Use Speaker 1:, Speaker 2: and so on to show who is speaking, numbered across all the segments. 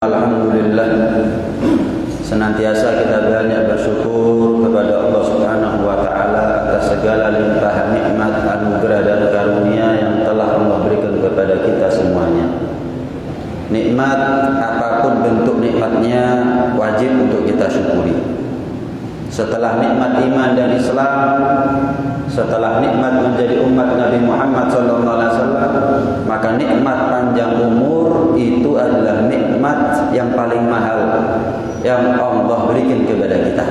Speaker 1: Alhamdulillah, senantiasa kita banyak bersyukur kepada Allah Subhanahu wa taala atas segala limpahan nikmat, anugerah dan karunia yang telah Allah berikan kepada kita semuanya. Nikmat apapun bentuk nikmatnya wajib untuk kita syukuri. Setelah nikmat iman dan Islam, setelah nikmat menjadi umat Nabi Muhammad SAW, maka nikmat panjang umur itu adalah nikmat yang paling mahal yang Allah berikan kepada kita.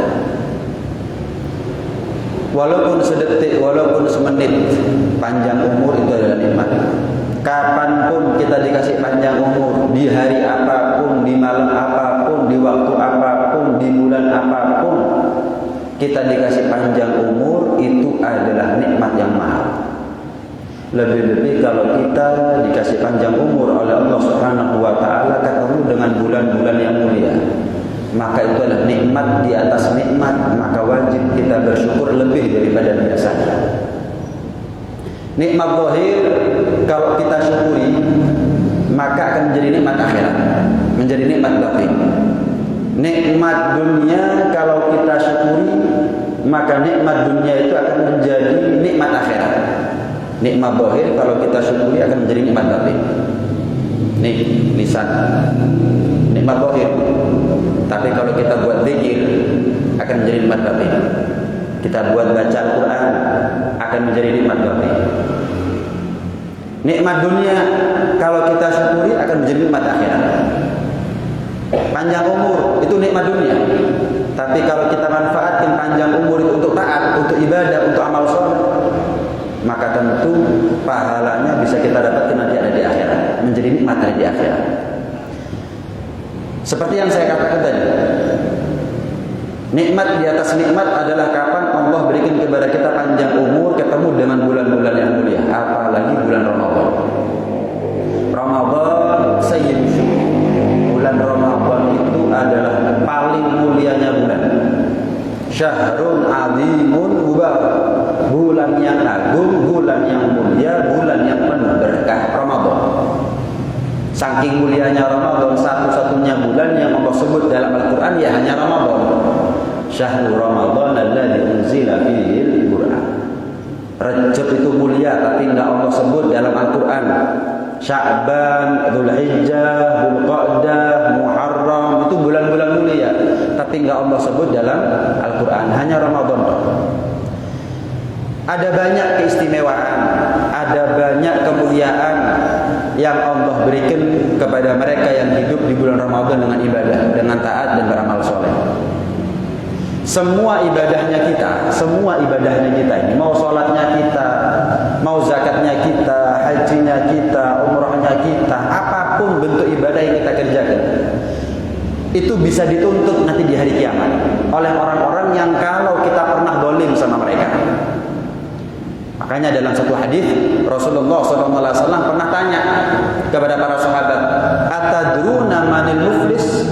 Speaker 1: Walaupun sedetik, walaupun semenit, panjang umur itu adalah nikmat. Kapanpun kita dikasih panjang umur, di hari apapun, di malam apapun, di waktu apapun, di bulan apapun, kita dikasih panjang umur, itu adalah nikmat yang mahal. Lebih-lebih kalau kita dikasih panjang umur oleh Allah Subhanahu wa taala ketemu dengan bulan-bulan yang mulia, maka itu adalah nikmat di atas nikmat, maka wajib kita bersyukur lebih daripada biasanya. Nikmat zahir kalau kita syukuri, maka akan menjadi nikmat akhirat, menjadi nikmat batin. Nikmat dunia kalau kita syukuri, maka nikmat dunia itu akan menjadi nikmat akhirat. Nikmat zahir kalau kita syukuri akan menjadi nikmat batin. Nih, lisan, nikmat zahir. Tapi kalau kita buat zikir akan menjadi nikmat batin. Kita buat baca Al-Quran akan menjadi nikmat batin. Nikmat dunia kalau kita syukuri akan menjadi nikmat akhirat. Panjang umur itu nikmat dunia. Tapi kalau kita manfaatkan panjang umur itu untuk taat, untuk ibadah, untuk amal soleh, maka tentu pahalanya bisa kita dapatkan nanti ada di akhirat, menjadi nikmat ada di akhirat. Seperti yang saya katakan tadi, nikmat di atas nikmat adalah kapan Allah berikan kepada kita panjang umur, ketemu dengan bulan-bulan yang mulia, apalagi bulan Ramadan. Ramadan sayyidul syuhur. Bulan Ramadan itu adalah paling mulianya bulan. Syahrun azimun mubarak. Bulan yang agung, bulan yang mulia, bulan yang penuh berkah, Ramadan. Saking mulianya Ramadan, satu-satunya bulan yang Allah sebut dalam Al-Quran ya hanya Ramadan. Syahrul Ramadan alladzi unzila fihil Qur'an. Rajab itu mulia tapi enggak Allah sebut dalam Al-Quran. Sya'ban, Dzulhijjah, Dzulqa'dah, Muharram itu bulan-bulan mulia, tapi enggak Allah sebut dalam Al-Quran, hanya Ramadan. Ada banyak keistimewaan, ada banyak kemuliaan yang Allah berikan kepada mereka yang hidup di bulan Ramadan dengan ibadah, dengan taat dan beramal soleh. Semua ibadahnya kita, ini, mau sholatnya kita, mau zakatnya kita, hajinya kita, umrahnya kita, apapun bentuk ibadah yang kita kerjakan, itu bisa dituntut nanti di hari kiamat oleh orang-orang yang kalau kita pernah zalim sama mereka. Makanya dalam satu hadis Rasulullah SAW pernah tanya kepada para sahabat, atadruna manil muflis?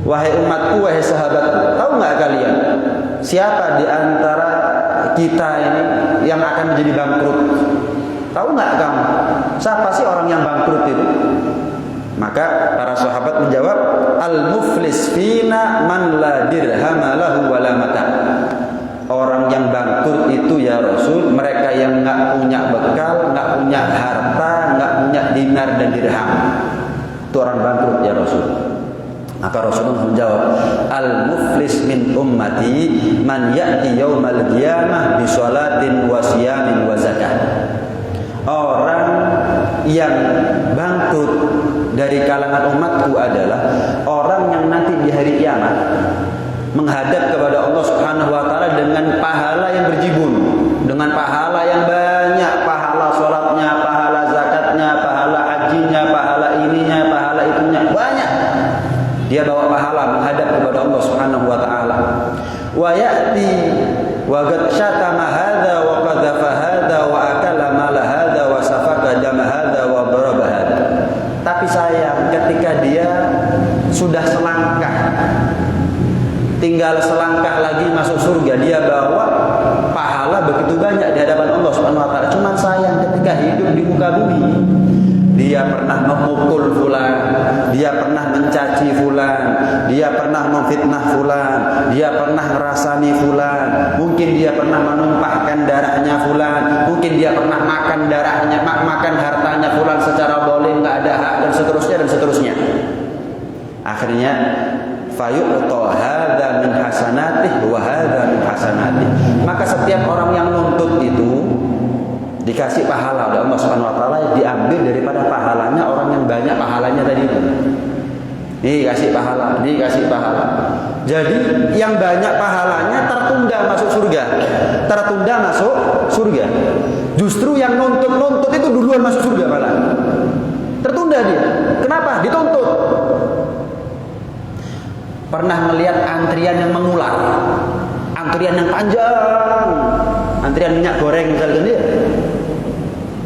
Speaker 1: Wahai umatku, wahai sahabatku, tahu nggak kalian siapa di antara kita ini yang akan menjadi bangkrut? Tahu nggak kamu siapa sih orang yang bangkrut itu? Maka para sahabat menjawab, al-muflis fina man la dirhama lahu wala mata. Orang yang bangkrut itu ya Rasul, mereka yang nggak punya bekal, nggak punya harta, nggak punya dinar dan dirham. Itu orang bangkrut ya Rasul. Maka Rasulullah menjawab, al-muflis min ummati man ya'ti yaumal qiyamah bi sholatin wa siyamin wa zakat. Orang yang bangkrut dari kalangan umatku adalah orang yang nanti di hari kiamat menghadap kepada Allah Subhanahu wa taala dengan pahala yang berjibun, dengan pahala yang banyak, pahala sholatnya, pahala zakatnya, pahala hajinya, pahala ininya, pahala itunya, banyak. Dia bawa pahala menghadap kepada Allah Subhanahu wa taala. Wa ya'ti wa qad syatama hadza wa qadhafa hadza wa akala mala hadza wa safaka dama hadza wa daraba hadza. Tapi sayang, ketika dia sudah selangkah, tinggal selangkah lagi masuk surga, dia bawa pahala begitu banyak di hadapan Allah Subhanahu wa taala. Cuman sayang ketika hidup di muka bumi, dia pernah memukul fulan, dia pernah mencaci fulan, dia pernah memfitnah fulan, dia pernah ngerasani fulan, mungkin dia pernah menumpahkan darahnya fulan, mungkin dia pernah makan darahnya, makan hartanya fulan secara boleh, nggak ada hak, dan seterusnya dan seterusnya. Akhirnya fayu'ta hadza min hasanatihi wa hadza min hasanatihi. Maka setiap orang yang nuntut itu dikasih pahala oleh Allah Subhanahu wa taala, diambil daripada pahalanya orang yang banyak pahalanya tadi itu. Dikasih pahala, dikasih pahala. Jadi yang banyak pahalanya tertunda masuk surga. Tertunda masuk surga. Justru yang nuntut itu duluan masuk surga malah. Tertunda dia. Kenapa? Dituntut. Pernah melihat antrian yang mengular, antrian yang panjang, antrian minyak goreng misalnya dia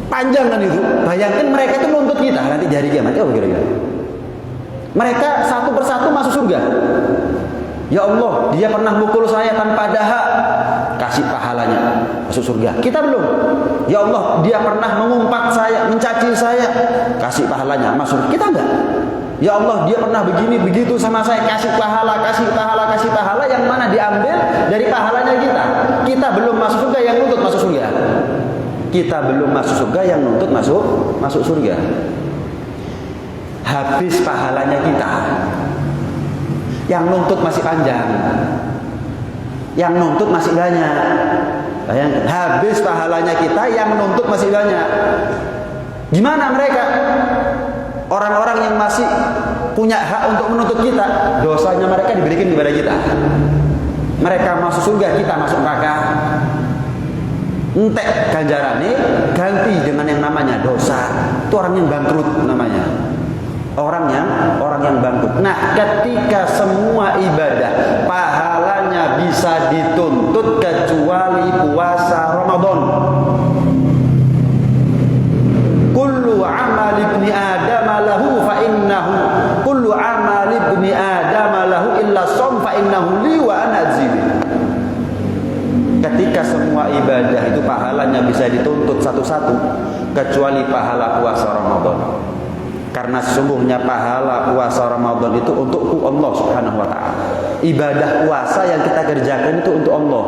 Speaker 1: panjang kan itu. Bayangkan mereka itu nuntut kita nanti di hari kiamat. Oh kira-kira mereka satu persatu masuk surga. Ya Allah, dia pernah mukul saya tanpa ada hak, kasih pahalanya masuk surga. Kita belum. Ya Allah, dia pernah mengumpat saya, mencaci saya, kasih pahalanya masuk. Kita enggak. Ya Allah, dia pernah begini begitu sama saya, kasih pahala, kasih pahala, kasih pahala, yang mana diambil dari pahalanya kita. Kita belum masuk surga, yang nuntut masuk surga. Kita belum masuk surga, yang nuntut masuk surga. Habis pahalanya kita, yang nuntut masih panjang, yang nuntut masih banyak. Bayangkan, habis pahalanya kita, yang nuntut masih banyak. Gimana mereka? Orang-orang yang masih punya hak untuk menuntut kita, dosanya mereka diberikan kepada kita. Mereka masuk surga, kita masuk neraka. Entek ganjarannya ganti dengan yang namanya dosa. Itu orang yang bangkrut namanya. Orang yang bangkrut. Nah, ketika semua ibadah pahalanya bisa dituntut kecuali puasa Ramadan. Kullu amal ibni Adam lahu fa innahu kullu amal ibni Adam lahu illa shaum fa innahu li wa ana azibi. Ketika semua ibadah itu pahalanya bisa dituntut satu-satu kecuali pahala puasa Ramadan. Karena sesungguhnya pahala puasa Ramadan itu untuk Allah Subhanahu wa taala. Ibadah puasa yang kita kerjakan itu untuk Allah.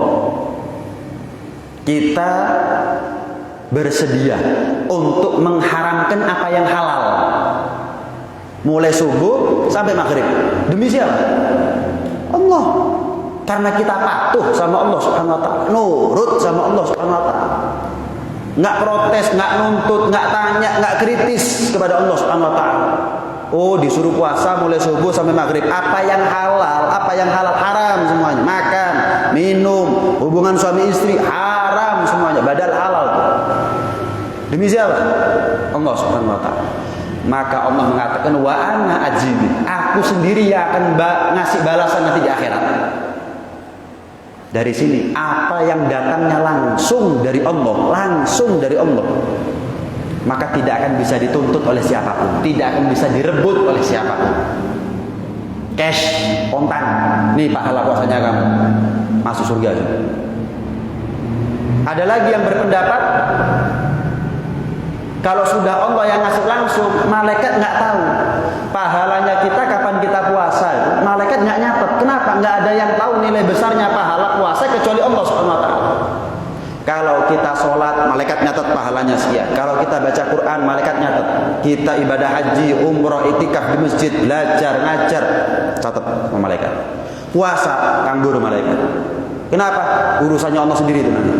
Speaker 1: Kita bersedia untuk mengharamkan apa yang halal mulai subuh sampai maghrib. Demi siapa? Allah. Karena kita patuh sama Allah Subhanahu wa taala, nurut sama Allah Subhanahu wa taala. Enggak protes, enggak nuntut, enggak tanya, enggak kritis kepada Allah Subhanahu wa taala. Oh, disuruh puasa mulai subuh sampai maghrib. Apa yang halal haram semuanya. Makan, minum, hubungan suami istri haram semuanya, badal halal. Demi siapa? Allah Subhanahu wa taala. Maka Allah mengatakan wa ana ajibi. Aku sendiri yang akan ngasih balasan nanti di akhirat. Dari sini apa yang datangnya langsung dari Allah, maka tidak akan bisa dituntut oleh siapapun, tidak akan bisa direbut oleh siapapun. Cash, kontan, nih pahala puasanya kamu, masuk surga. Ada lagi yang berpendapat kalau sudah Allah yang ngasih langsung, malaikat nggak tahu pahalanya kita kapan kita puasa. Malaikat nggak nyatet. Kenapa? Nggak ada yang tahu nilai besarnya pahala puasa kecuali Allah Subhanahu wa taala. Kalau kita sholat, malaikat nyatet pahalanya sekian. Kalau kita baca Quran, malaikat nyatet. Kita ibadah haji, umroh, itikaf di masjid, belajar, ngajar, catat sama malaikat. Puasa, kanggur malaikat. Kenapa? Urusannya Allah sendiri itu nanti.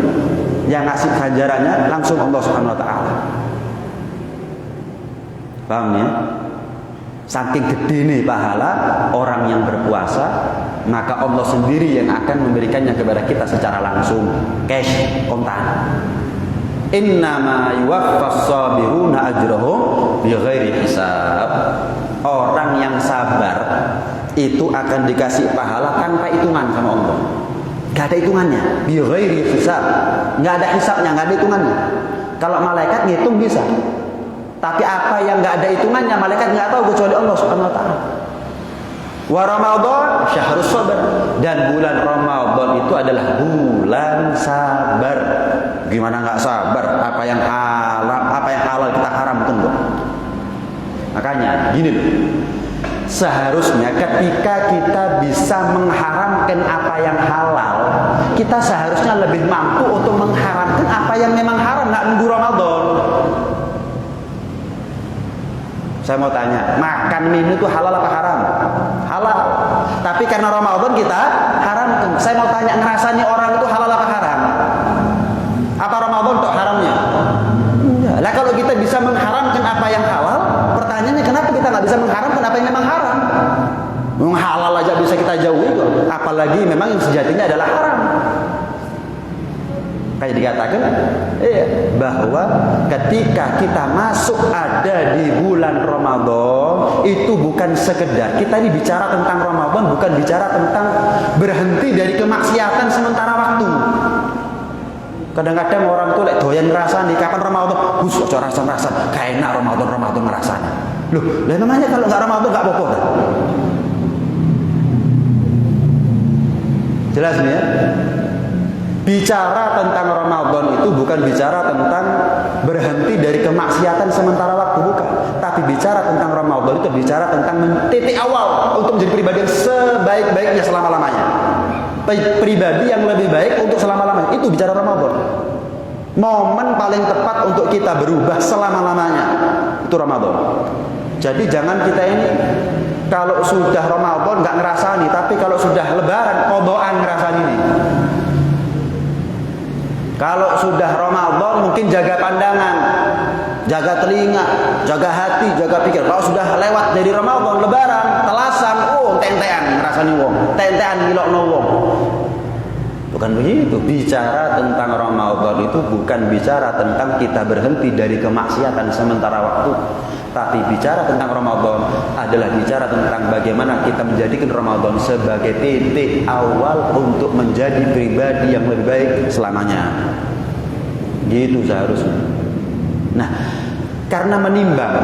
Speaker 1: Yang ngasih ganjarannya langsung Allah Subhanahu wa taala. Paham ya? Saking gede nih pahala orang yang berpuasa, maka Allah sendiri yang akan memberikannya kepada kita secara langsung, cash, kontan. Innama yuwaffas sabiruna ajrahum bighairi hisab. Orang yang sabar itu akan dikasih pahala tanpa hitungan sama Allah. Gak ada hitungannya, bighairi hisab. Gak ada hisabnya, gak ada hitungannya. Kalau malaikat ngitung bisa. Tapi apa yang nggak ada hitungannya, malaikat nggak tahu kecuali Allah Subhanahu wa taala. Wa Ramadan syahrus sabar, dan bulan Ramadan itu adalah bulan sabar. Gimana nggak sabar? Apa yang halal kita haramkan kok. Makanya gini loh, seharusnya ketika kita bisa mengharamkan apa yang halal, kita seharusnya lebih mampu untuk mengharamkan apa yang memang haram, nggak nunggu Ramadan. Saya mau tanya, makan mie itu halal apa haram? Halal. Tapi karena Ramadan kita haramkan. Saya mau tanya, ngerasani orang itu halal apa haram? Apa Ramadan untuk haramnya? Enggak. Lah kalau kita bisa mengharamkan apa yang halal, pertanyaannya kenapa kita nggak bisa mengharamkan apa yang memang haram? Memang halal aja bisa kita jauhi kok. Apalagi memang yang sejatinya adalah haram. Kayak dikatakan bahwa ketika kita masuk ada di bulan Ramadan, itu bukan sekedar kita ini bicara tentang Ramadan, bukan bicara tentang berhenti dari kemaksiatan sementara waktu. Kadang-kadang orang tuh doyan ngerasani kapan Ramadan, ojo rasa-rasa kayak enak Ramadan ngerasani. Loh, lah namanya kalau nggak Ramadan nggak apa-apa kan? Jelas nih ya? Bicara tentang Ramadan itu bukan bicara tentang berhenti dari kemaksiatan sementara waktu, bukan. Tapi bicara tentang Ramadan itu bicara tentang titik awal untuk menjadi pribadi yang sebaik-baiknya selama-lamanya. Pribadi yang lebih baik untuk selama-lamanya. Itu bicara Ramadan. Momen paling tepat untuk kita berubah selama-lamanya itu Ramadan. Jadi jangan kita ini kalau sudah Ramadan nggak ngerasani, tapi kalau sudah Lebaran kodoan ngerasani nih. Kalau sudah Ramadan mungkin jaga pandangan, jaga telinga, jaga hati, jaga pikir. Kalau sudah lewat dari Ramadan, Lebaran, telasan, tentean ngerasani wong, tentean ngilokno wong. Bukan begitu. Bicara tentang Ramadan itu bukan bicara tentang kita berhenti dari kemaksiatan sementara waktu. Tapi bicara tentang Ramadan adalah bicara tentang bagaimana kita menjadikan Ramadan sebagai titik awal untuk menjadi pribadi yang lebih baik selamanya. Gitu seharusnya. Nah, karena menimbang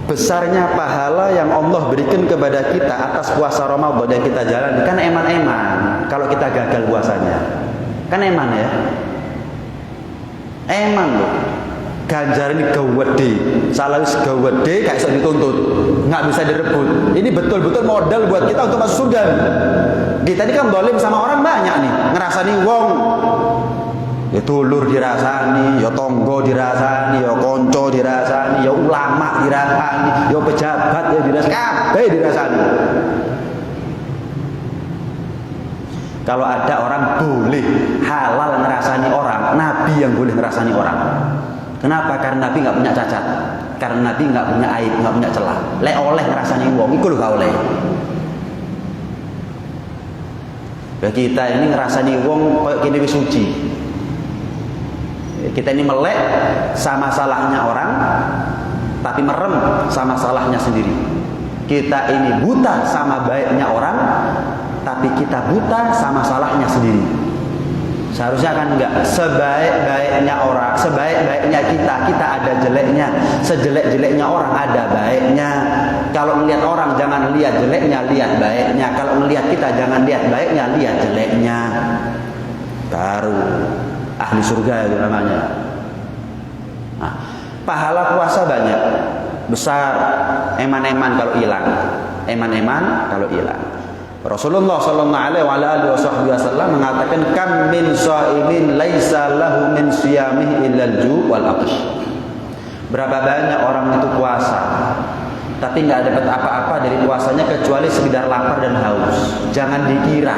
Speaker 1: besarnya pahala yang Allah berikan kepada kita atas puasa Ramadan yang kita jalani, kan eman-eman kalau kita gagal puasanya. Kan eman ya? Eman loh. Ganjaran ini gawede, salah gawede kayak bisa dituntut, nggak bisa direbut. Ini betul-betul modal buat kita untuk masuk surga. Kita ini kan dolim sama orang banyak nih, ngerasani wong, ya tulur dirasani, ya tonggo dirasani, ya konco dirasani, ya ulama dirasani, ya pejabat ya dirasani, kabeh dirasani. Kalau ada orang boleh halal ngerasani orang, Nabi yang boleh ngerasani orang. Kenapa? Karena Nabi nggak punya cacat, karena Nabi nggak punya aib, nggak punya celah. Lek oleh ngerasani wong, iku lho gak oleh. Ya kita ini ngerasani wong kayak gini wis suci. Kita ini melek sama salahnya orang, tapi merem sama salahnya sendiri. Kita ini buta sama baiknya orang, tapi kita buta sama salahnya sendiri. Seharusnya kan enggak, sebaik-baiknya orang, sebaik-baiknya kita ada jeleknya, sejelek-jeleknya orang ada baiknya. Kalau melihat orang jangan lihat jeleknya, lihat baiknya. Kalau melihat kita jangan lihat baiknya, lihat jeleknya. Baru ahli surga itu namanya. Nah, pahala puasa banyak, besar, eman-eman kalau hilang, eman-eman kalau hilang. Rasulullah sallallahu alaihi wasallam mengatakan kam min shaimin laisa lahu min siyamihi illa al-ju' wal atash. Berapa banyak orang itu puasa tapi enggak dapat apa-apa dari puasanya kecuali sekedar lapar dan haus. Jangan dikira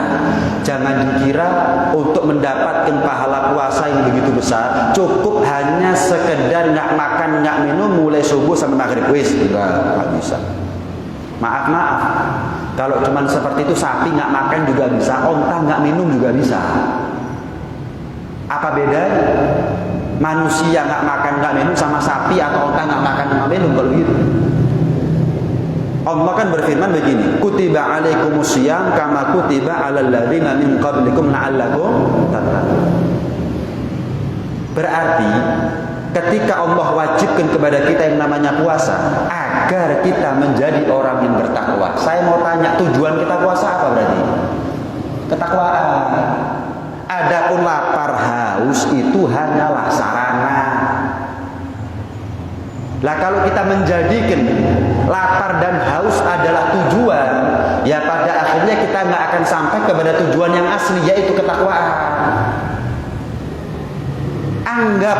Speaker 1: untuk mendapatkan pahala puasa yang begitu besar cukup hanya sekedar enggak makan, enggak minum mulai subuh sampai maghrib. Wis, enggak bisa. Maaf. Kalau cuman seperti itu sapi nggak makan juga bisa, onta nggak minum juga bisa. Apa bedanya? Manusia nggak makan nggak minum sama sapi atau onta nggak makan nggak minum kalau gitu. Allah kan berfirman begini, kutiba alaikumusiyam kama kutiba alal ladzina min qablikum la'allakum tattaqun. Berarti ketika Allah wajibkan kepada kita yang namanya puasa agar kita menjadi orang yang bertakwa. Saya mau tanya, tujuan kita puasa apa berarti? Ketakwaan. Adapun lapar haus itu hanyalah sarana. Lah kalau kita menjadikan lapar dan haus adalah tujuan, ya pada akhirnya kita nggak akan sampai kepada tujuan yang asli, yaitu ketakwaan. Anggap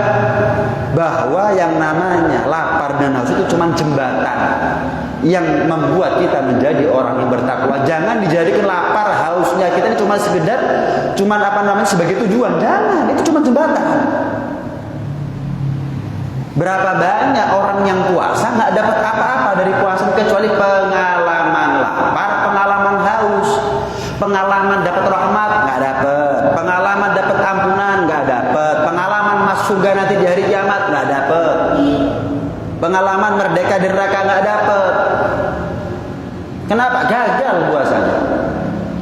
Speaker 1: bahwa yang namanya lapar dan haus itu cuma jembatan yang membuat kita menjadi orang yang bertakwa. Jangan dijadikan lapar hausnya kita ini cuma sekedar, sebagai tujuan. Jangan, itu cuma jembatan. Berapa banyak orang yang puasa nggak dapat apa-apa dari puasa kecuali pengalaman lapar, pengalaman haus, pengalaman dapat rahmat nggak dapat, pengalaman dapat ampunan nggak dapat, pengalaman masuk surga nanti di hari kiamat nggak dapat, pengalaman merdeka dari neraka nggak dapat. Kenapa? Gagal puasanya.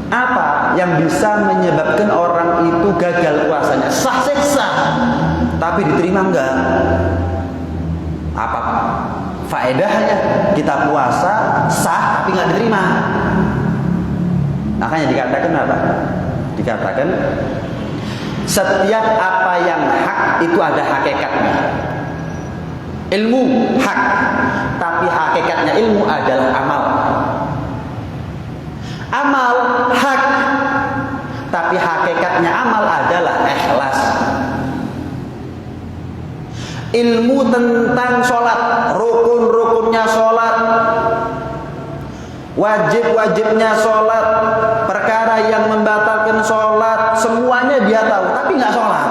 Speaker 1: Apa yang bisa menyebabkan orang itu gagal puasanya? Sah sah, tapi diterima enggak? Apa faedahnya kita puasa sah tapi nggak diterima? Makanya dikatakan apa? Dikatakan setiap apa yang hak itu ada hakikatnya. Ilmu hak, tapi hakikatnya ilmu adalah amal. Amal hak, tapi hakikatnya amal adalah ikhlas. Ilmu tentang sholat, rukun-rukunnya sholat, wajib-wajibnya sholat, perkara yang membatalkan sholat, semuanya dia tahu, tapi nggak sholat.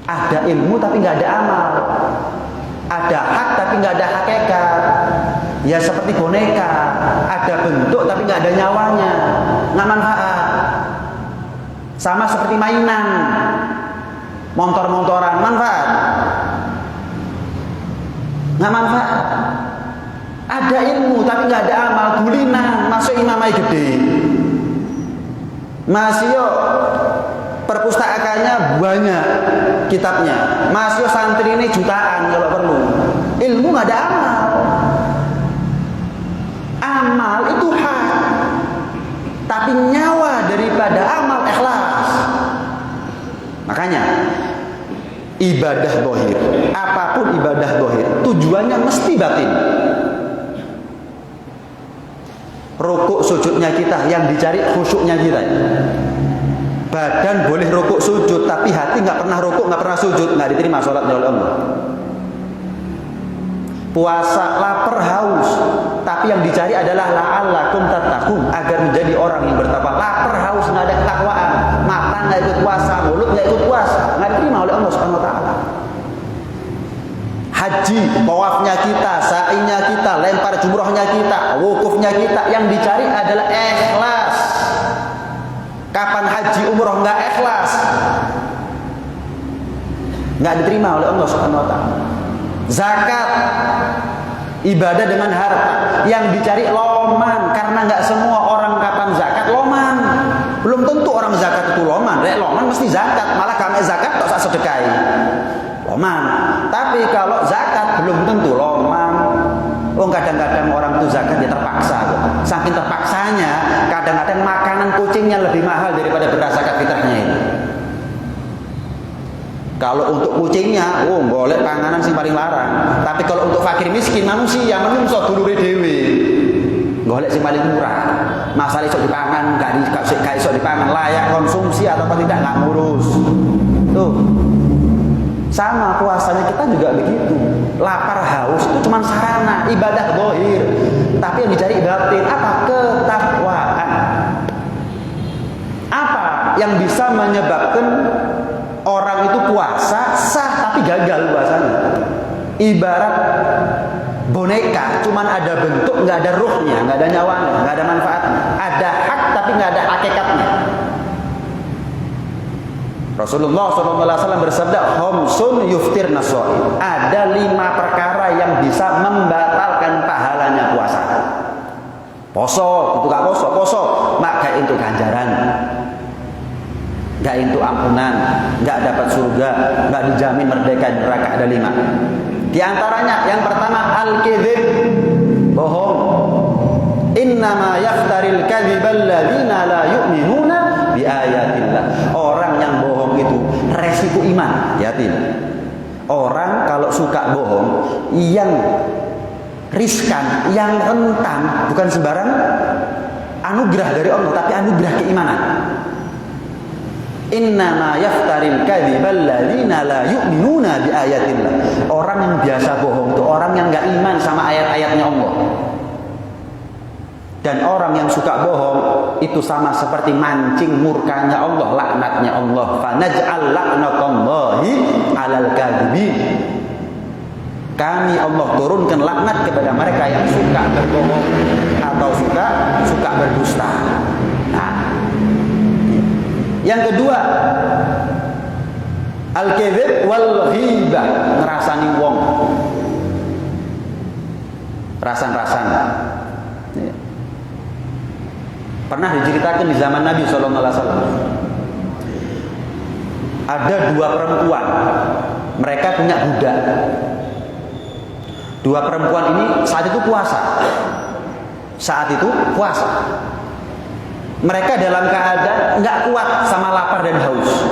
Speaker 1: Ada ilmu tapi nggak ada amal. Ada hak tapi nggak ada hakikat. Ya seperti boneka, ada bentuk tapi nggak ada nyawanya, nggak manfaat. Sama seperti mainan, motor-motoran, manfaat? Nggak manfaat. Ada ilmu tapi nggak ada amal, gulinan, masuk imamai gede, masih perpustakaannya banyak kitabnya, masih santri ini jutaan kalau perlu. Ilmu nggak ada amal. Amal itu hak, tapi nyawa daripada amal ikhlas. Makanya ibadah zahir, apapun ibadah zahir, tujuannya mesti batin. Rukuk sujudnya kita yang dicari khusyuknya kita. Badan boleh rukuk sujud, tapi hati nggak pernah rukuk, nggak pernah sujud, nggak diterima sholatnya oleh Allah. Puasa lapar haus, tapi yang dicari adalah la'allakum tattaqun, agar menjadi orang yang bertakwa. Lapar haus nggak ada ketakwaan, mata nggak ikut puasa, mulut nggak ikut puasa, nggak diterima oleh Allah Subhanahu Wa Taala. Haji, tawafnya kita, sa'inya kita, lempar jumrohnya kita, wukufnya kita, yang dicari adalah ikhlas. Kapan haji umroh nggak ikhlas, nggak diterima oleh Allah Subhanahu Wa Taala. Zakat, ibadah dengan harta, yang dicari loman, karena nggak semua orang kapan zakat loman. Belum tentu orang zakat itu loman. Loman mesti zakat, malah kami zakat tak usah sedekahi. Loman. Tapi kalau zakat belum tentu loman. Kadang-kadang orang itu zakat dia terpaksa. Saking terpaksanya, kadang-kadang makanan kucingnya lebih mahal daripada beras zakat fitrahnya itu. Kalau untuk kucingnya, golek panganan sing paling larang. Tapi kalau untuk fakir miskin manusia, menungso dulure dhewe. Golek sing paling murah. Masalah iso dipangan, gak iso dipangan, layak konsumsi atau tidak nggak ngurus. Tuh. Sama puasanya kita juga begitu. Lapar haus itu cuma sarana, ibadah zahir. Tapi yang dicari batin apa? Ketakwaan. Apa yang bisa menyebabkan orang itu puasa sah tapi gagal puasanya? Ibarat boneka, cuman ada bentuk, nggak ada ruhnya, nggak ada nyawanya, nggak ada manfaatnya. Ada hak tapi nggak ada hakikatnya. Rasulullah SAW bersabda, "Khamsun yuftirna shaim." Ada 5 perkara yang bisa membatalkan pahalanya puasa. Poso, itu gak poso, mak gak itu ganjaran, gak itu ampunan, gak dapat surga, gak dijamin merdeka di neraka. Ada 5. Di antaranya yang pertama al-kadzib, bohong. Innama yaftaril kadzibal ladzina la yu'minuna bi ayatillah. Orang yang bohong itu resiko iman, hati-hati. Orang kalau suka bohong, yang riskan, yang rentan, bukan sembarang anugerah dari Allah, tapi anugerah keimanan. Innama yaftaril kadzibal ladzina la yu'minuna bi ayatillah. Orang yang biasa bohong itu orang yang enggak iman sama ayat-ayatnya Allah. Dan orang yang suka bohong itu sama seperti mancing murkanya Allah, laknatnya Allah. Fanaj'al laknatallahi 'alal kadzibin. Kami Allah turunkan laknat kepada mereka yang suka berbohong atau suka berdusta. Nah, yang kedua, al-kadzib wal ghibah, ngerasani wong. Rasan-rasan. Pernah diceritakan di zaman Nabi SAW, ada dua perempuan, mereka punya budak. Dua perempuan ini saat itu puasa. Mereka dalam keadaan nggak kuat sama lapar dan haus.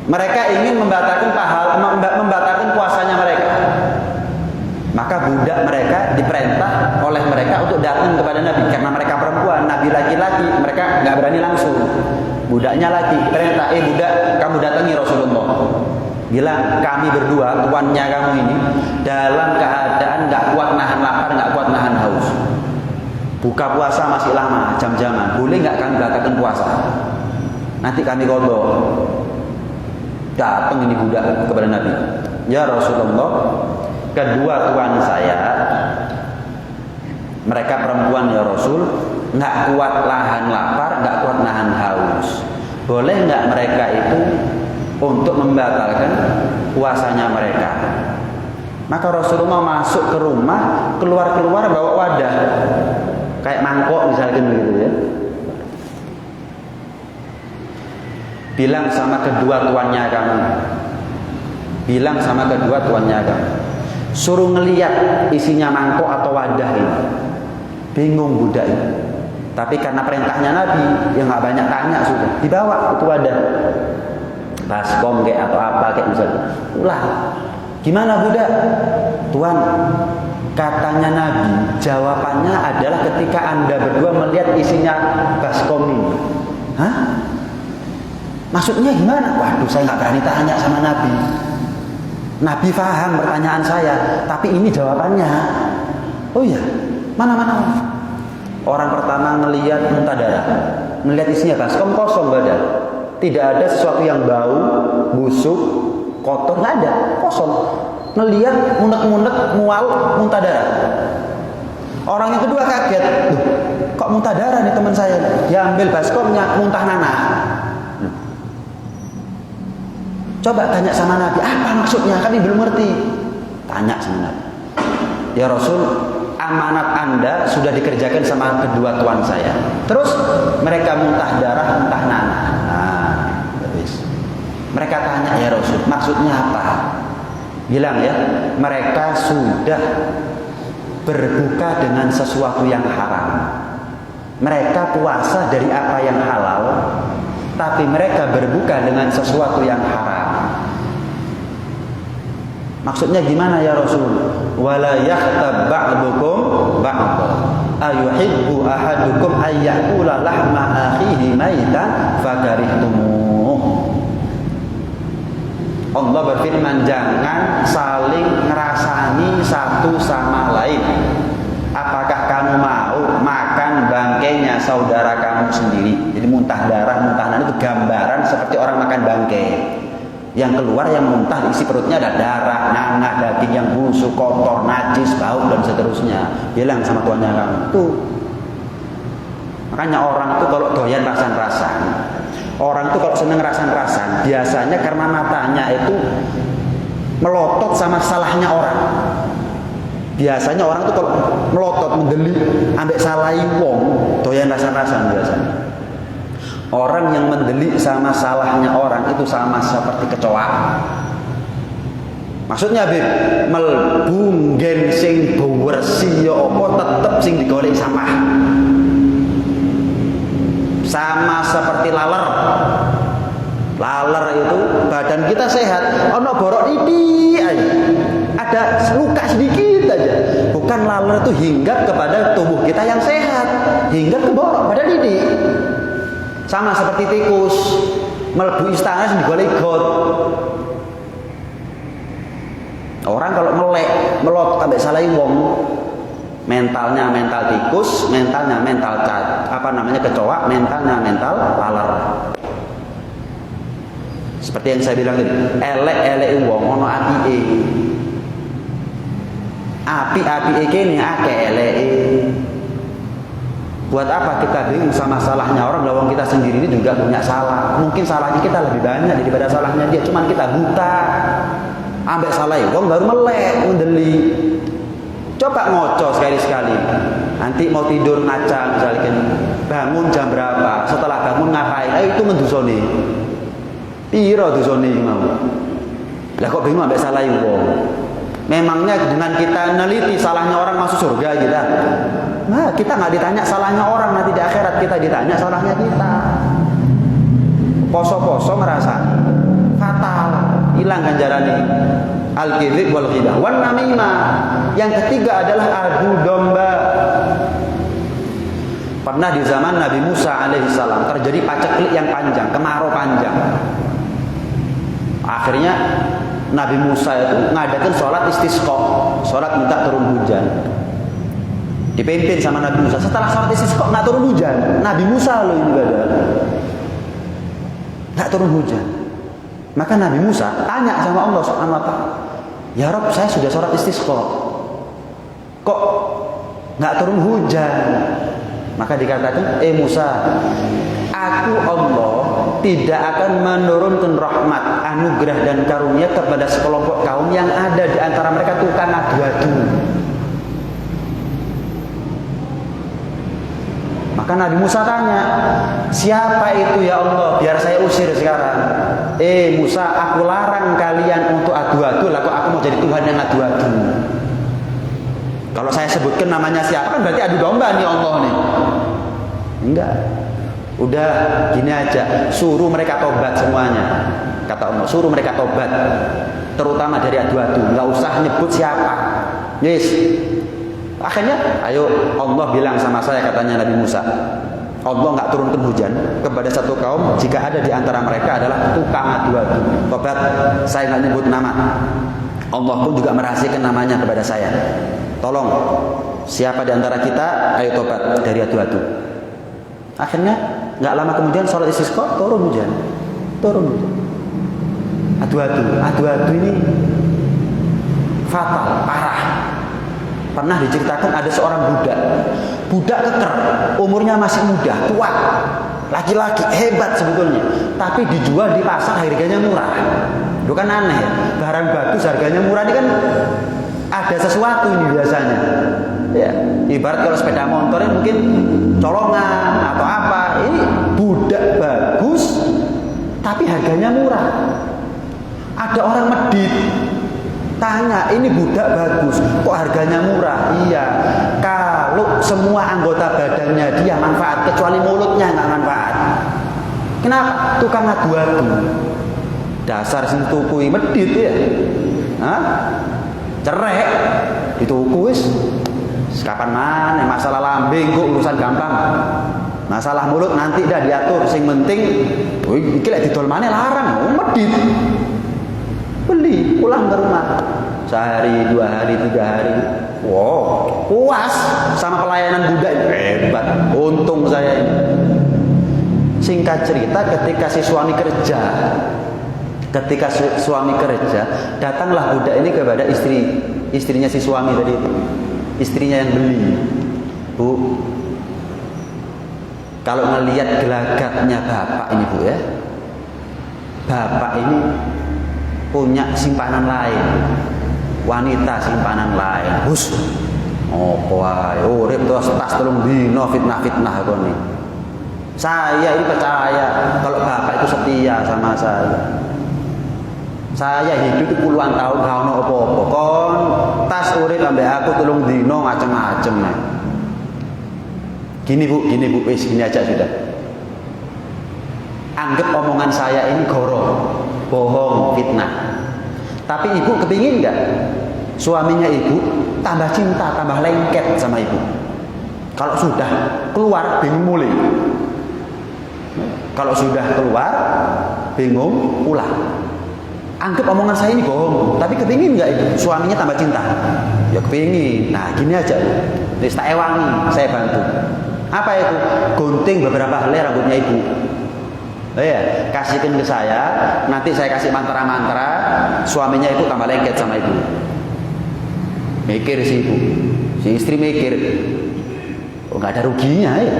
Speaker 1: Mereka ingin membatalkan puasanya mereka. Maka budak mereka diperintah oleh mereka untuk datang kepada Nabi. Karena mereka perempuan, Nabi laki-laki, mereka nggak berani langsung. Budaknya laki, perintah, budak, kamu datangi Rasulullah. Bilang, kami berdua, tuannya kamu ini, dalam keadaan nggak kuat nahan lapar, nggak kuat nahan haus. Buka puasa masih lama, jam-jaman. Boleh nggak kami batalkan puasa? Nanti kami qadha. Datang ini budak kepada Nabi. Ya Rasulullah, kedua tuan saya, mereka perempuan ya Rasul, nggak kuat nahan lapar, nggak kuat nahan haus. Boleh nggak mereka itu untuk membatalkan puasanya mereka? Maka Rasulullah masuk ke rumah, keluar bawa wadah, kayak mangkok misalnya begitu ya. Bilang sama kedua tuannya kamu, suruh ngeliat isinya mangkok atau wadah ini. Bingung budak ini. Tapi karena perintahnya Nabi, ya nggak banyak tanya sudah. Dibawa itu wadah. Baskom kayak atau apa kayak misalnya. Ulah. Gimana budak? Tuan, katanya Nabi, jawabannya adalah ketika Anda berdua melihat isinya baskom ini. Hah? Maksudnya gimana? Waduh, saya nggak berani tanya sama Nabi. Nabi paham pertanyaan saya, tapi ini jawabannya. Oh iya, mana? Orang pertama melihat muntah darah, melihat isinya baskom kosong badan, tidak ada sesuatu yang bau, busuk, kotor, nggak ada, kosong. Melihat munek-munek, mual, muntah darah. Orang yang kedua kaget, kok muntah darah nih teman saya? Dia ambil baskomnya, muntah nanah. Coba tanya sama Nabi, apa maksudnya? Kami belum ngerti. Tanya sama Nabi. Ya Rasul, amanat Anda sudah dikerjakan sama kedua tuan saya. Terus mereka muntah darah, muntah nanah. Nah, mereka tanya, ya Rasul, maksudnya apa? Bilang ya, mereka sudah berbuka dengan sesuatu yang haram. Mereka puasa dari apa yang halal, tapi mereka berbuka dengan sesuatu yang haram. Maksudnya gimana ya Rasul? Wala yakhtab ba'dukum ba'dha. Ayuhibbu ahadukum ayyakula lahma akhihi maitan fakarihtumuh. Allah berfirman, jangan saling ngerasani satu sama lain. Apakah kamu mau makan bangkainya saudara kamu sendiri? Jadi muntah darah, muntah nanah itu gambaran seperti orang makan bangkai. Yang keluar, yang muntah, isi perutnya ada darah, nanah, daging yang busuk, kotor, najis, bau dan seterusnya. Bilang sama tuannya kamu tuh. Makanya orang itu kalau doyan rasan-rasan, orang itu kalau seneng rasan-rasan, biasanya karena matanya itu melotot sama salahnya orang. Biasanya orang itu kalau melotot, mendelik, ambek salahi wong, doyan rasan-rasan biasanya. Orang yang mendelik sama salahnya orang itu sama seperti kecoa. Maksudnya melbu nggen sing bersih ya apa tetep sing digolek sampah. Sama seperti laler. Laler itu badan kita sehat, Bahkan laler itu hinggap kepada tubuh kita yang sehat, hinggap ke borok pada didik. Sama seperti tikus, melebu istana digolek got. Orang kalau melot sampai salahin wong, mentalnya mental tikus, mentalnya mental kecoa, mentalnya mental laler. Seperti yang saya bilang tadi, elek wong ono apike. Api kene akeh eleke. Buat apa kita bingung sama salahnya orang, lawang kita sendiri ini juga punya salah. Mungkin salahnya kita lebih banyak daripada salahnya dia, cuman kita buta. Ambek salah wong baru melek ngundeli. Coba ngoco sekali-sekali. Nanti mau tidur ngaca misalkan, bangun jam berapa? Setelah bangun ngapain? Itu mendusoni. Piro dusoni mau. Lah kok bingung ambek salah wong. Memangnya dengan kita neliti salahnya orang masuk surga kita? Nah, kita nggak ditanya salahnya orang, nanti di akhirat kita ditanya salahnya kita. Poso-poso ngerasa fatal, hilang ganjarannya. Al-kizib wal ghibah wan namimah. Yang ketiga adalah adu domba. Pernah di zaman Nabi Musa alaihissalam terjadi paceklik yang panjang, kemarau panjang. Akhirnya Nabi Musa itu ngadakan sholat istisqa, sholat minta turun hujan. Dipimpin sama Nabi Musa. Setelah sholat istisqa nggak turun hujan. Nabi Musa loh ini badan nggak turun hujan. Maka Nabi Musa tanya sama Allah Subhanahu wa Ta'ala, ya Rabb, saya sudah sholat istisqa, kok nggak turun hujan? Maka dikatakan, Musa, aku Allah tidak akan menurunkan rahmat, anugerah dan karunia kepada sekelompok kaum yang ada di antara mereka tukang adu-adu. Maka Nabi Musa tanya, siapa itu ya Allah, biar saya usir sekarang. Musa, aku larang kalian untuk adu-adu, lah kok aku mau jadi Tuhan yang adu-adu? Kalau saya sebutkan namanya siapa kan berarti adu domba nih Allah nih. Enggak. Udah gini aja, suruh mereka tobat semuanya. Kata Allah, suruh mereka tobat, terutama dari adu-adu, nggak usah nyebut siapa. Yes. Akhirnya, ayo Allah bilang sama saya, katanya Nabi Musa, Allah nggak turunkan hujan kepada satu kaum jika ada di antara mereka adalah tukang adu-adu. Tobat, saya nggak nyebut nama. Allah pun juga merahasiakan namanya kepada saya. Tolong, siapa di antara kita, ayo tobat dari adu-adu. Akhirnya, nggak lama kemudian sholat istisqa turun hujan. Adu-adu ini fatal, parah. Pernah diceritakan ada seorang budak keker, umurnya masih muda, kuat, laki-laki hebat sebetulnya, tapi dijual di pasar harganya murah. Itu kan aneh ya, barang bagus harganya murah ini kan ada sesuatu ini biasanya. Ya, ibarat kalau sepeda motornya mungkin colongan atau apa, ini budak bagus tapi harganya murah. Ada orang medit tanya, ini budak bagus kok harganya murah? Iya, kalau semua anggota badannya dia manfaat kecuali mulutnya nggak manfaat. Kenapa? Tukang adu-adu. Dasar sing tukui medit ya. Hah? Cerek dituku wis. Kapan mana masalah lambing kok urusan gampang. Masalah mulut nanti dah diatur, sing penting iki lek didol maneh larang, medit. Beli, pulang ke rumah. Sehari, 2 hari, 3 hari. Wow, puas sama pelayanan budak. Hebat, untung saya ini. Singkat cerita, ketika si suami kerja, datanglah budak ini kepada istrinya si suami tadi itu. Istrinya yang beli. Bu, kalau melihat gelagatnya bapak ini Bu ya, bapak ini punya simpanan lain, wanita simpanan lain. Hus, opo wae urip terus tas telung dino fitnah kene. Saya ini percaya kalau bapak itu setia sama saya. Saya hidup puluhan tahun gak ono apa-apa. Kon tas urip ambek aku telung dino macem-macem nek. Gini bu, wis gini aja sudah. Anggap omongan saya ini goro, bohong, fitnah. Tapi ibu kepingin nggak suaminya ibu tambah cinta, tambah lengket sama ibu. Kalau sudah keluar bingung mulai. Kalau sudah keluar bingung pulang. Anggap omongan saya ini bohong, tapi kepingin nggak itu suaminya tambah cinta? Ya kepingin. Nah gini aja, wis tak ewangi, saya bantu. Apa itu? Gunting beberapa helai rambutnya ibu. Ya, kasihkan ke saya, nanti saya kasih mantra-mantra, suaminya ibu tambah lengket sama ibu. Mikir si ibu, si istri mikir, oh nggak ada ruginya ya.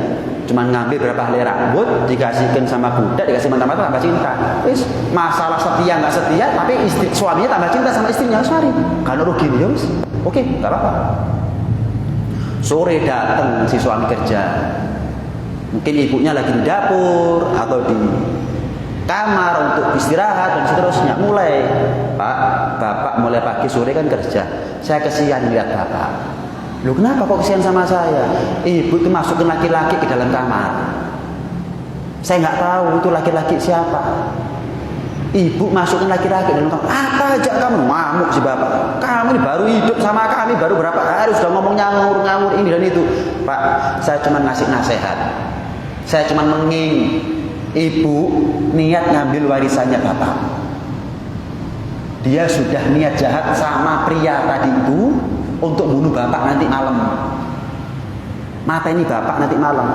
Speaker 1: Cuman ngambil berapa helai rambut, dikasihkan sama budak, dikasih mantra-mantra tambah cinta. Wis, masalah setia nggak setia, tapi suaminya tambah cinta sama istrinya, sorry, karena rugi ya wis. Oke, nggak apa-apa. Sore datang si suami kerja. Mungkin ibunya lagi di dapur atau di kamar untuk istirahat dan seterusnya. Mulai, Pak, Bapak mulai pagi sore kan kerja. Saya kesian lihat Bapak. Loh kenapa kok kesian sama saya? Ibu itu masukin laki-laki ke dalam kamar. Saya nggak tahu itu laki-laki siapa. Ibu masukin laki-laki dalam kamar. Apa aja kamu ngamuk si Bapak? Kamu ini baru hidup sama kami baru berapa hari sudah ngomong ngawur ini dan itu. Pak, saya cuma ngasih nasihat. Saya cuma menging ibu niat ngambil warisannya Bapak. Dia sudah niat jahat sama pria tadi itu untuk bunuh Bapak nanti malam. Mata ini Bapak nanti malam.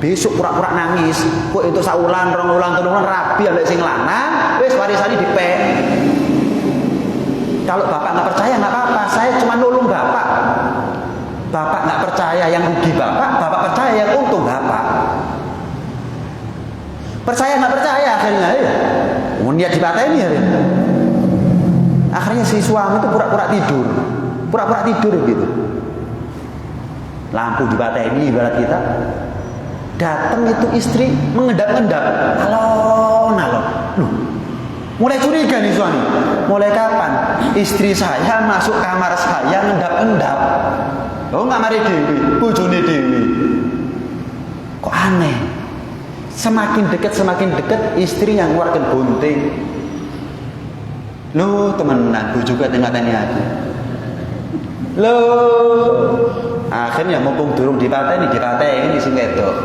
Speaker 1: Besok pura-pura nangis. Kok itu saulan, rong ulang, telung ulang rabi ambek sing lanang, wis warisane dipek. Kalau Bapak nggak percaya nggak apa-apa. Saya cuma nolong Bapak. Bapak nggak percaya yang rugi Bapak, Bapak percaya yang untung Bapak. Percaya nggak percaya akhirnya ya. Niat dipateni ya. Akhirnya si suami itu pura-pura tidur gitu. Lampu dipateni ibarat kita. Datang itu istri mengendap-endap. Alon. Loh, mulai curiga nih suami. Mulai kapan istri saya masuk kamar saya ngendap-endap? Oh nggak mari dewi, bojone dewi. Kok aneh? Semakin dekat istri yang ngeluarkan gunting. Loh temenan, juga tengah-tengah aja. Loh, akhirnya mumpung durung dipateni ini sing wedok.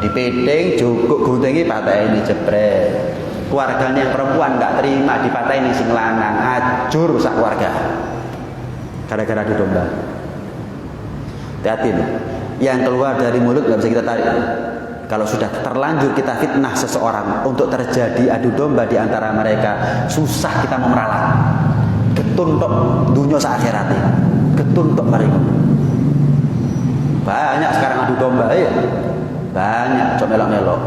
Speaker 1: Dipedeng jukuk guntingi pateni jebret. Keluarganya yang perempuan nggak terima dipateni sing lanang, hancur sak keluarga. Gara-gara adu domba. Hati-hati, yang keluar dari mulut nggak bisa kita tarik. Kalau sudah terlanjur kita fitnah seseorang untuk terjadi adu domba di antara mereka, susah kita mau meralat. Getun tok dunia seakhirat ini. Getun tok mereka. Banyak sekarang adu domba ya. Banyak cok melok-melok.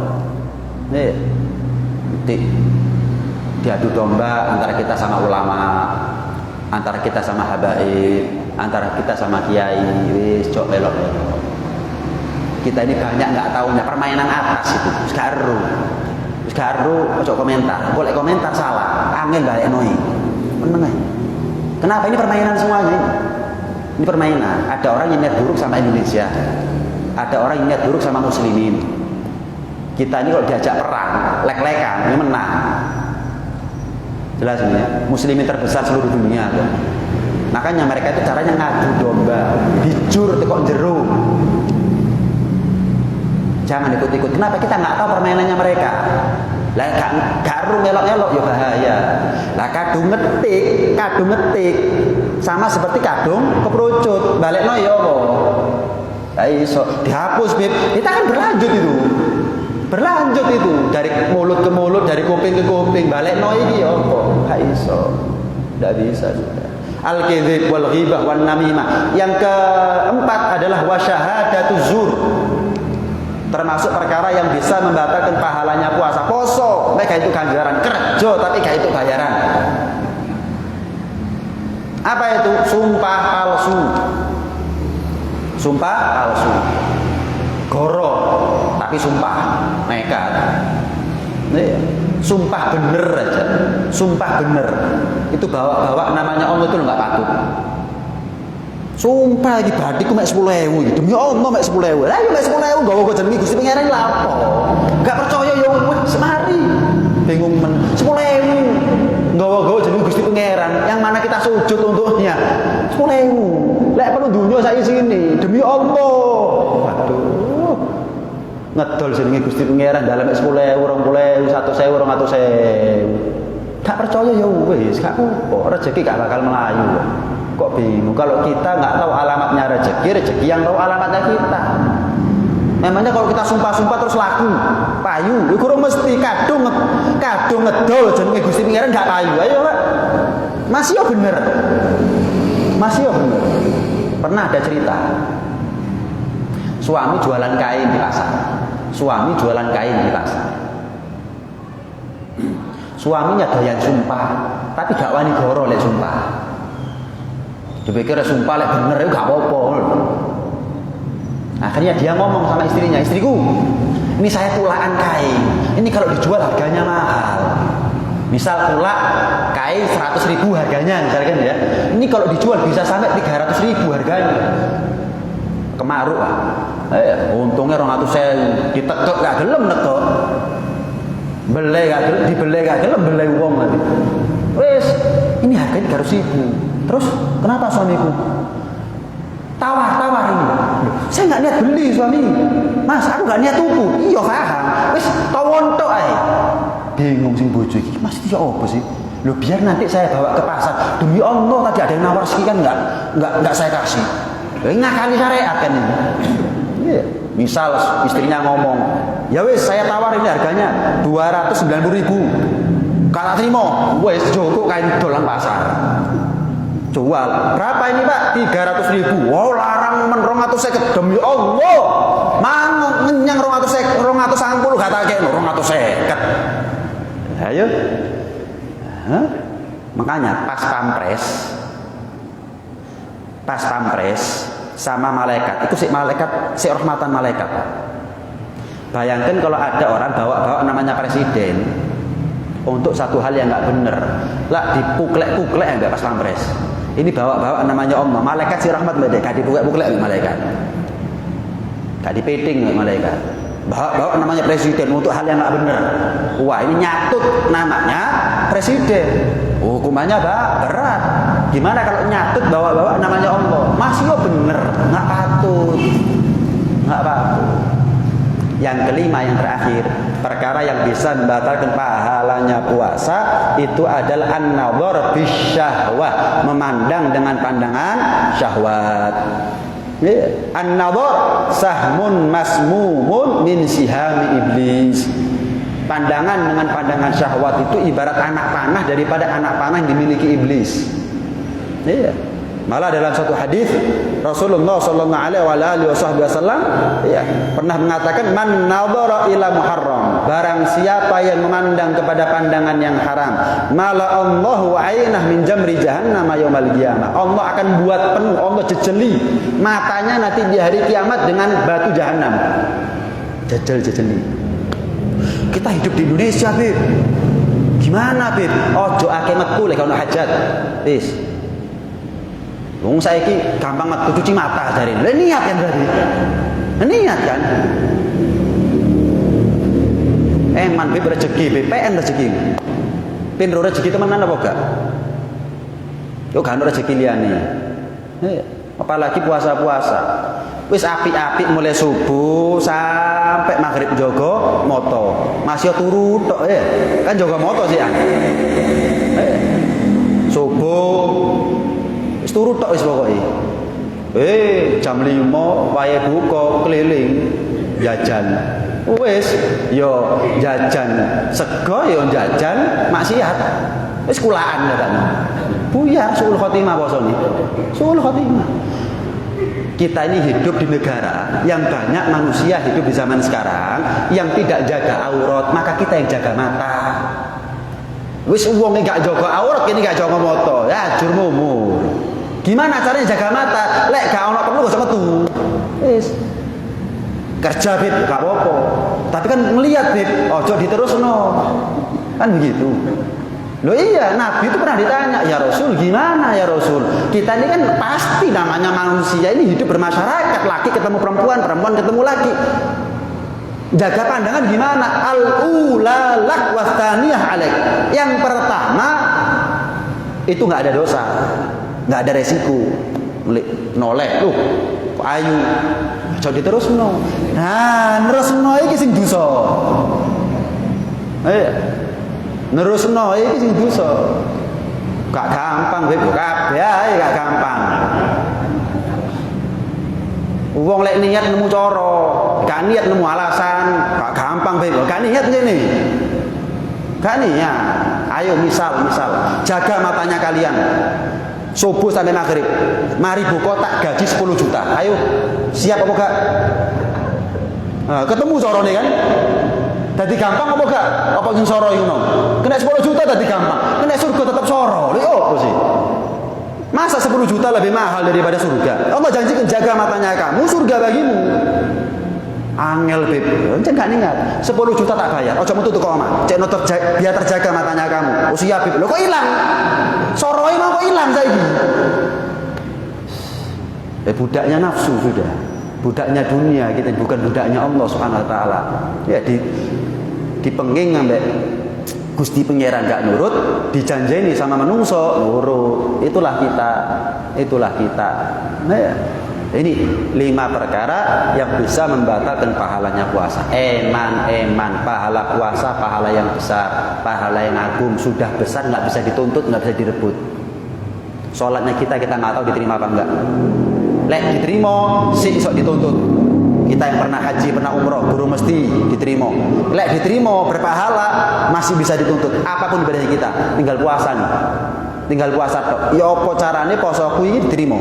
Speaker 1: Nih, diadu domba antara kita sama ulama, antara kita sama habaib, antara kita sama kiai, wis cok melok-melok. Kita ini banyak nggak tahunya permainan atas itu. Sekarang ojo komentar. Boleh komentar salah. Angin balik noi. Meneng. Kenapa ini permainan semuanya? Ini permainan. Ada orang yang niat buruk sama Indonesia. Ada orang yang niat buruk sama muslimin. Kita ini kalau diajak perang, lek-lekan, ini menang. Jelas ini ya. Muslimin terbesar seluruh dunia. Makanya mereka itu caranya ngadu domba, dijur tekok jeruk. Jangan ikut-ikut. Kenapa kita nggak tahu permainannya mereka? Lah garu melok-melok ya bahaya. Lah kadung ngetik sama seperti kadung keperucut. Balikno ya apa? Lah iso dihapus bib. Kita kan berlanjut itu dari mulut ke mulut, dari kuping ke kuping. Balikno iki ya apa? Ha iso. Enggak bisa sudah. Al-kadzib wal ghibah wan namimah. Yang keempat adalah wasyahadatu zur. Termasuk perkara yang bisa membatalkan pahalanya puasa. Poso, mereka itu ganjaran. Kerja tapi gak itu bayaran. Apa itu? Sumpah palsu. Goro, tapi sumpah. Nekat. Sumpah bener aja. Sumpah bener. Itu bawa namanya Allah itu nggak patut. Sumpah lagi badiku mek 10.000 demi Allah mek 10.000. Lah yo mek 10.000 gawe kok jenenge Gusti Pangeran lha apa? Enggak percaya yo wis semari. Bingung men 10.000. Gawe jenenge Gusti Pangeran yang mana kita sujud untuknya. 10.000. Lek perlu dunya sak isine demi Allah. Waduh. Ngedol jenenge Gusti Pangeran dalem 10.000, 20.000, 100.000, 200.000. Gak percaya ya wis, gak apa-apa. Rezeki gak bakal melayu. Kok bingung kalau kita nggak tahu alamatnya rezeki yang tahu alamatnya kita. Memangnya kalau kita sumpah-sumpah terus laku, payu, ya kurang mesti kadung ngedol jenenge Gusti Pangeran gak payu. Ayo Pak. Masih ya bener. Pernah ada cerita. Suami jualan kain di pasar. Suaminya doyan sumpah, tapi gak wani goro lek sumpah. Dipikir sumpah lek bener itu gak apa-apa. Akhirnya dia ngomong sama istrinya, istriku, ini saya tulaan kain. Ini kalau dijual harganya mahal. Misal tulak kain 100.000 harganya, misalkan ya. Ini kalau dijual bisa sampai 300.000 harganya. Kemaruk lah. Untungnya 200.000 ditekek gak gelem nekek. Dibeli gak gelem beli wong nanti. Wes, ini harganya 300.000. Terus kenapa suamiku? Tawar ini. Saya nggak niat beli suami. Mas, aku nggak niat tuku. Iya paham. Wis tawon tok ae. Bingung sing bojo iki. Mas iki apa sih? Loh biar nanti saya bawa ke pasar. Demi Allah tadi ada yang nawar sekian nggak saya kasih. Ngakali syariat kan ini. Iya. Misal istrinya ngomong, ya wis saya tawar ini harganya 290.000. Kata terima, wis joko kain dolan pasar. Jual. Berapa ini Pak? 300.000. Wow, larang men 250 demi Allah. Mangun ngenyang 250 kata kene 250. Ayo. Makanya pas pampres sama malaikat. Itu si rahmatan malaikat. Bayangkan kalau ada orang bawa namanya presiden untuk satu hal yang nggak bener, lah dipuklek-puklek enggak pas pampres. Ini bawa namanya Allah, malaikat si rahmat mereka dipuklek-puklek malaikat. Gak dipeting malaikat. Bawa namanya presiden untuk hal yang nggak bener. Wah, ini nyatut namanya presiden. Hukumannya berat. Gimana kalau nyatut bawa namanya Allah? Masih bener, nggak patut. Yang kelima, yang terakhir, perkara yang bisa membatalkan pahalanya puasa itu adalah an-nadhar bisyahwah, memandang dengan pandangan syahwat. An-nadhar sahmun masmumun min sihami iblis. Pandangan dengan pandangan syahwat itu ibarat anak panah daripada anak panah yang dimiliki iblis. Iya. Malah dalam satu hadis Rasulullah sallallahu alaihi wasallam pernah mengatakan man nadhara ila muharram, barang siapa yang memandang kepada pandangan yang haram, mala Allahu ainah min jamri jahannam yaumal qiyamah. Allah akan buat penuh, Allah jejeli matanya nanti di hari kiamat dengan batu jahanam. Jejeli. Kita hidup di Indonesia, Bib. Gimana, Bib? Ojo akeh metu lek ono hajat. Wis. Wong saiki gampang metu cuci mata jarine. Lah niat kan berarti. Niat kan. Man Bib rezeki, BPN rezeki. Pin rezeki temenan apa gak? Yo gak ono rezeki liyane. Apalagi puasa-puasa. Wis apik-apik mulai subuh sampai maghrib jogo moto. Masih turu tok kan jogo moto sih an. Subuh wis turu tok wis pokoke. Jam 5 wae buka keliling jajan. Wis yo jajan sego yo jajan maksiat. Wis kulaan katanya. Buyar suul khotimah posone. Suul khotimah. Kita ini hidup di negara yang banyak manusia hidup di zaman sekarang yang tidak jaga aurat, maka kita yang jaga mata. Wis wong gak jaga aurat, ini gak jaga mata, ya jur mumur. Gimana caranya jaga mata? Lek gak ono perlu gak usah metu. Wis. Kerja Bib gak apa-apa. Tapi kan melihat Bib, ojo diterusno. Kan begitu. Loh iya, Nabi itu pernah ditanya, ya Rasul gimana ya Rasul? Kita ini kan pasti namanya manusia ini hidup bermasyarakat, laki ketemu perempuan, perempuan ketemu laki. Jaga pandangan gimana? Al-ula lak wastaniyah alaik. Yang pertama itu nggak ada dosa, nggak ada resiko. noleh lho kok ayu aja diterusno. Nah nerusno iki sing dosa. Nerusno iki sing dosa. Gak gampang Beb, kabeh ae gak gampang. Wong lek niat nemu cara, gak niat nemu alasan, gak gampang Beb. Gak niat ngene. Gak niat. Ayo misal jaga matanya kalian. Subuh sampai maghrib. Mari buka tak gaji 10 juta. Ayo, siap apa gak? Nah, ketemu sorone kan? Dadi gampang apa gak? Apa sing soro iku no? Kena 10 juta dadi gampang. Kena surga tetap soro. Lho opo sih? Masa 10 juta lebih mahal daripada surga? Allah janjikan jaga matanya kamu, surga bagimu. Angel Beb, encen gak niat. 10 juta tak bayar. Ojo metu teko omah. Cek notor biar terjaga matanya kamu. Oh siap Beb. Lho kok ilang? Soroe mau kok ilang saiki? Budaknya nafsu sudah. Budaknya dunia, kita bukan budaknya Allah Subhanahu wa taala. Ya dipenging ambek Gusti Pangeran gak nurut, dijanjeni sama menungso nurut. Itulah kita. Nah, ya. Ini 5 perkara yang bisa membatalkan pahalanya puasa. Eman, pahala puasa, pahala yang besar, pahala yang agung, sudah besar nggak bisa dituntut, nggak bisa direbut. Sholatnya kita nggak tahu diterima apa enggak. Lek diterima, sih sok dituntut. Kita yang pernah haji, pernah umroh, guru mesti diterima. Lek diterima berpahala, masih bisa dituntut. Apapun ibadah kita, tinggal puasa nih. Tinggal puasa tok. Ya apa carane posoku ini diterima?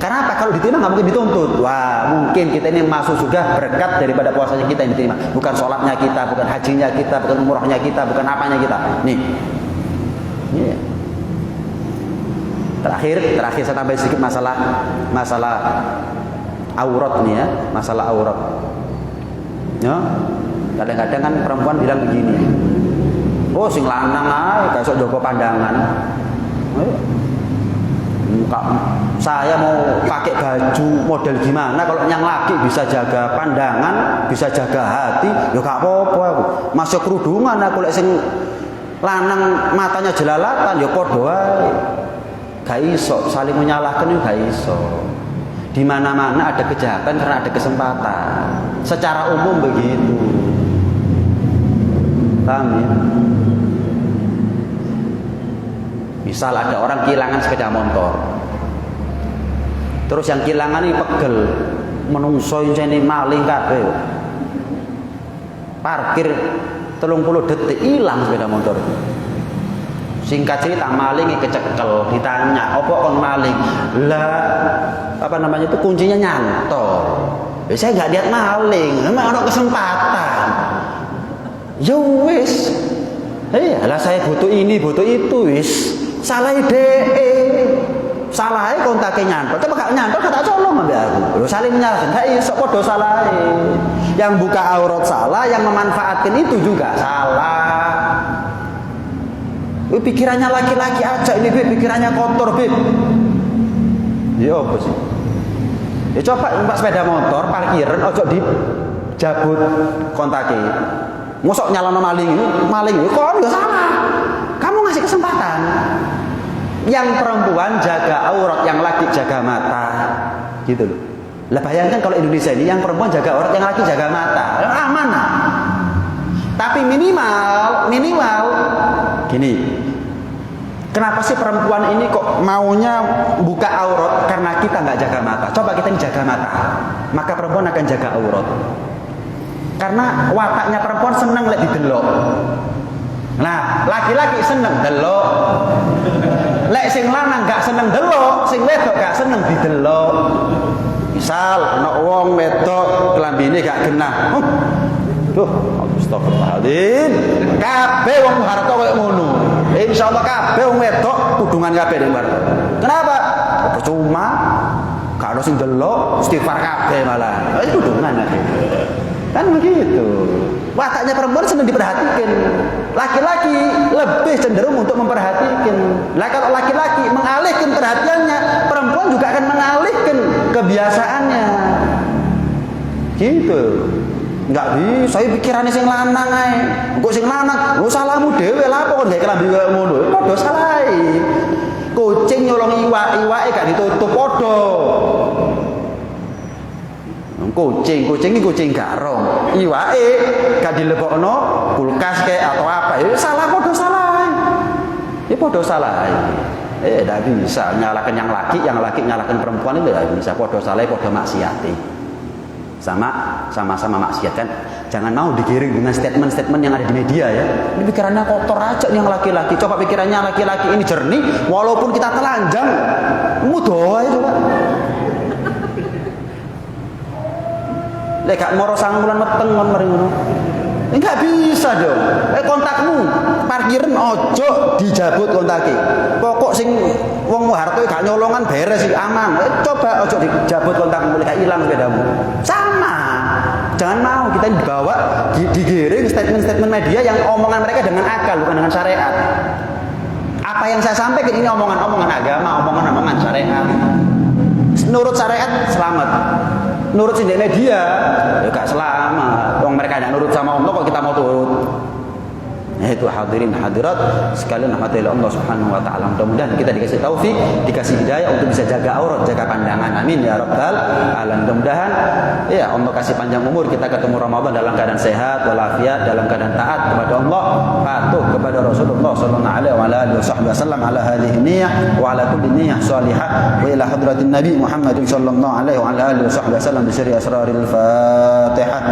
Speaker 1: Karena apa? Kalau diterima nggak mungkin dituntut. Wah, mungkin kita ini masuk surga berkat daripada puasanya kita yang diterima. Bukan sholatnya kita, bukan hajinya kita, bukan umrohnya kita, bukan apanya kita. Nih. Yeah. Terakhir saya tambah sedikit masalah aurat nih ya, masalah aurat. Ya. Kadang-kadang kan perempuan bilang begini. Oh, sing lanang ae gak sok jaga pandangan. Saya mau pakai baju model gimana kalau yang laki bisa jaga pandangan, bisa jaga hati, ya gak apa-apa aku. Masuk kerudungan aku lek sing lanang matanya jelalatan ya padha wae. Gak iso saling menyalahkan ya gak iso. Di mana-mana ada kejahatan karena ada kesempatan. Secara umum begitu. Paham ya? Misal ada orang kehilangan sepeda motor. Terus yang kehilangan ini pegel, menungso ini maling kabeh. Parkir 30 detik hilang sepeda motor. Singkat cerita maling kecekel, ditanya, "Opo kon maling?" Lah, apa namanya itu kuncinya nyantol. Saya enggak lihat maling, memang ada kesempatan. Ya wis. Lah saya butuh ini, butuh itu wis. Salah ide. Salah kontaknya nyantol. Coba gak nyantol kata colong ambil aku. Lho saling menyalahkan. Gak iso padha salah. Yang buka aurat salah, yang memanfaatkan itu juga salah. Pikirannya laki-laki aja ini Beb, pikirannya kotor Beb. Ya apa sih? Ya coba numpak sepeda motor parkiran ojo dijabut kontaknya. Mosok nyalono maling kok enggak salah. Kamu ngasih kesempatan. Yang perempuan jaga aurat, yang laki jaga mata. Gitu loh. Lah bayangkan kalau Indonesia ini yang perempuan jaga aurat, yang laki jaga mata. Aman. Tapi minimal gini. Kenapa sih perempuan ini kok maunya buka aurat? Karena kita nggak jaga mata. Coba kita ini jaga mata, maka perempuan akan jaga aurat. Karena wataknya perempuan senang lihat didelok. Nah, laki-laki seneng delok. Lek sing lanang gak seneng delok, sing wedok gak seneng didelok. Misal ana wong wedok klambine gak genah. Duh, astagfirullahaladzim. Kabeh wong harta koyo ngono. Insyaallah kabeh wong wedok kudungan kabeh ning bar. Kenapa? Percuma. Gak ono sing delok, istighfar kabeh malah. Itu kudungan aja. Kan begitu. Wataknya perempuan senang diperhatikan. Laki-laki lebih cenderung untuk memperhatikan. Lah kalau laki-laki mengalihkan perhatiannya, perempuan juga akan mengalihkan kebiasaannya. Gitu. Enggak bisa, saya pikirannya sing lanang ae. Engko sing lanang, lu salahmu dhewe lah apa kok gak kelambi koyo ngono. Padha salahe. Kucing nyolong iwake gak ditutup padha. Kucing iki kucing garong. Iwake gak dilebokno kulkas kayak atau apa. Ya salah padha salah. Ya padha salah. Tidak bisa nyalakan yang laki nyalakan perempuan itu tidak bisa. Padha salah padha maksiati. Sama-sama maksiat kan. Jangan mau digiring dengan statement-statement yang ada di media ya. Ini pikirannya kotor aja yang laki-laki. Coba pikirannya laki-laki ini jernih walaupun kita telanjang. Mudah aja coba. Lek gak moro 9 bulan meteng kon mari ngono. Enggak bisa dong. Kontakmu parkiran ojo dijabut kontake. Pokok sing wong hartoe gak nyolongan beres sih aman. Coba ojo dijabut kontakmu lek ilang sepedamu. Sama. Jangan mau kita dibawa digiring statement-statement media yang omongan mereka dengan akal bukan dengan syariat. Apa yang saya sampaikan ini omongan-omongan agama, omongan-omongan syariat. Nurut syariat selamat. Nurut sindek media ya gak selamat. Wong mereka tidak nurut sama Allah kok kita mau turut. Itu hadirin hadirat sekalian rahmati Allah Subhanahu wa taala. Mudah-mudahan kita dikasih taufik, dikasih hidayah untuk bisa jaga aurat, jaga pandangan. Amin ya rabbal alamin. Mudah-mudahan ya Allah kasih panjang umur, kita ketemu Ramadan dalam keadaan sehat walafiat, dalam keadaan taat kepada Allah, patuh kepada Rasulullah sallallahu alaihi wasallam ala hadhihi niyyah wa ala kulli niyyah salihah wa ila hadratin Nabi Muhammad sallallahu alaihi wasallam bi sirri asraril Fatihah.